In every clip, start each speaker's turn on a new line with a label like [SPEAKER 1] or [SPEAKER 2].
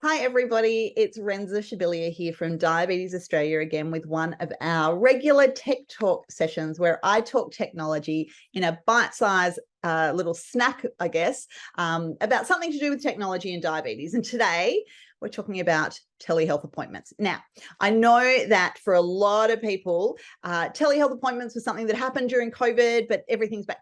[SPEAKER 1] Hi, everybody. It's Renza Shabilia here from Diabetes Australia again with one of our regular Tech Talk sessions where I talk technology in a bite-sized little snack, I guess, about something to do with technology and diabetes. And today we're talking about telehealth appointments. Now, I know that for a lot of people, telehealth appointments was something that happened during COVID, but everything's back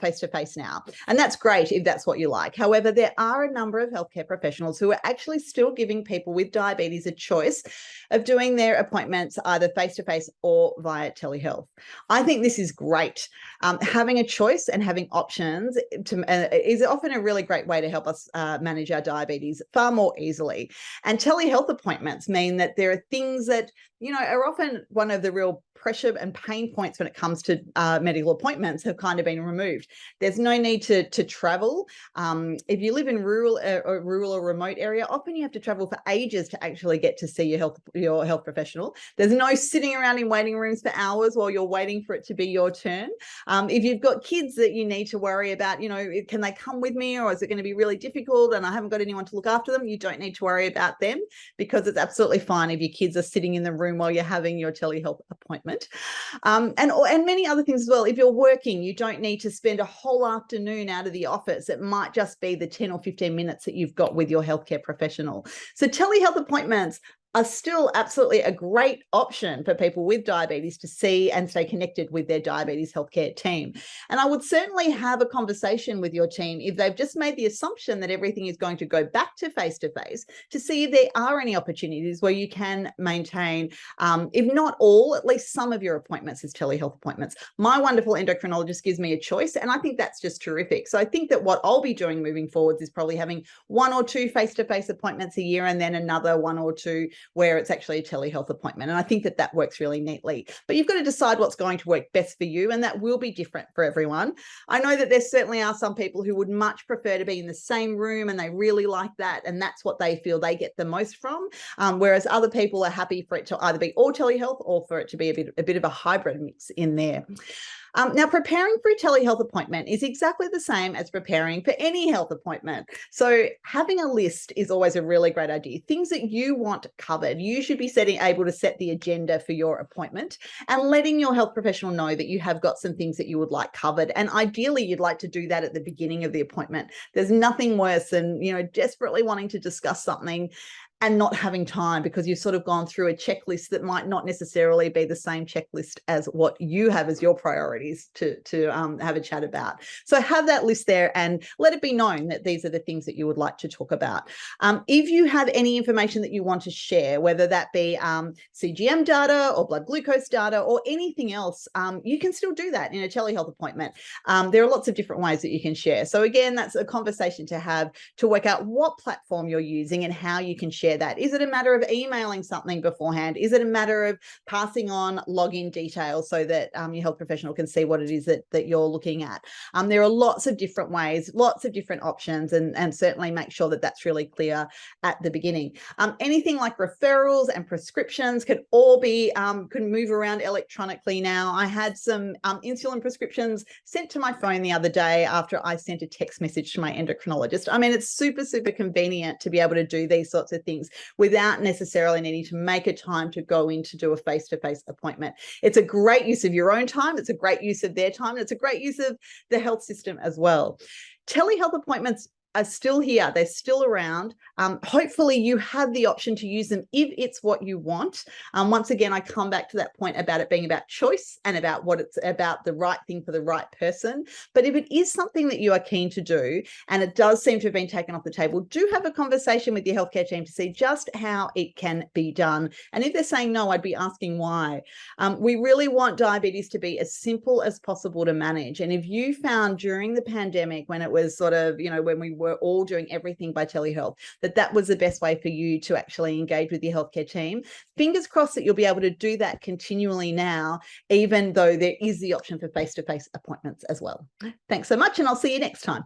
[SPEAKER 1] face-to-face now. And that's great if that's what you like. However, there are a number of healthcare professionals who are actually still giving people with diabetes a choice of doing their appointments either face-to-face or via telehealth. I think this is great. Having a choice and having options is often a really great way to help us manage our diabetes far more easily. And telehealth appointments mean that there are things that, are often one of the real pressure and pain points when it comes to medical appointments have kind of been removed. There's no need to travel. If you live in rural or remote area, often you have to travel for ages to actually get to see your health professional. There's no sitting around in waiting rooms for hours while you're waiting for it to be your turn. If you've got kids that you need to worry about, can they come with me, or is it going to be really difficult and I haven't got anyone to look after them? You don't need to worry about them, because it's absolutely fine if your kids are sitting in the room while you're having your telehealth appointment. And many other things as well. If you're working, you don't need to spend a whole afternoon out of the office. It might just be the 10 or 15 minutes that you've got with your healthcare professional. So telehealth appointments are still absolutely a great option for people with diabetes to see and stay connected with their diabetes healthcare team. And I would certainly have a conversation with your team if they've just made the assumption that everything is going to go back to face-to-face, to see if there are any opportunities where you can maintain, if not all, at least some of your appointments as telehealth appointments. My wonderful endocrinologist gives me a choice, and I think that's just terrific. So I think that what I'll be doing moving forwards is probably having 1 or 2 face-to-face appointments a year, and then another 1 or 2 where it's actually a telehealth appointment. And I think that works really neatly. But you've got to decide what's going to work best for you, and that will be different for everyone. I know that there certainly are some people who would much prefer to be in the same room, and they really like that, and that's what they feel they get the most from, whereas other people are happy for it to either be all telehealth or for it to be a bit of a hybrid mix in there. Now, preparing for a telehealth appointment is exactly the same as preparing for any health appointment. So having a list is always a really great idea. Things that you want covered. You should be able to set the agenda for your appointment and letting your health professional know that you have got some things that you would like covered. And ideally, you'd like to do that at the beginning of the appointment. There's nothing worse than, desperately wanting to discuss something and not having time because you've sort of gone through a checklist that might not necessarily be the same checklist as what you have as your priorities to have a chat about. So have that list there and let it be known that these are the things that you would like to talk about. If you have any information that you want to share, whether that be CGM data or blood glucose data or anything else, you can still do that in a telehealth appointment. There are lots of different ways that you can share. So again, that's a conversation to have to work out what platform you're using and how you can share that. Is it a matter of emailing something beforehand? Is it a matter of passing on login details so that your health professional can see what it is that you're looking at? There are lots of different ways, lots of different options, and certainly make sure that that's really clear at the beginning. Anything like referrals and prescriptions can all be, can move around electronically now. I had some insulin prescriptions sent to my phone the other day after I sent a text message to my endocrinologist. I mean, it's super, super convenient to be able to do these sorts of things without necessarily needing to make a time to go in to do a face-to-face appointment. It's a great use of your own time. It's a great use of their time. And it's a great use of the health system as well. Telehealth appointments are still here. They're still around. Hopefully you have the option to use them if it's what you want. Once again, I come back to that point about it being about choice and about what it's about, the right thing for the right person. But if it is something that you are keen to do and it does seem to have been taken off the table, do have a conversation with your healthcare team to see just how it can be done. And if they're saying no, I'd be asking why. We really want diabetes to be as simple as possible to manage. And if you found during the pandemic, when it was sort of, when we were all doing everything by telehealth, that was the best way for you to actually engage with your healthcare team, fingers crossed that you'll be able to do that continually now, even though there is the option for face-to-face appointments as well. Thanks so much, and I'll see you next time.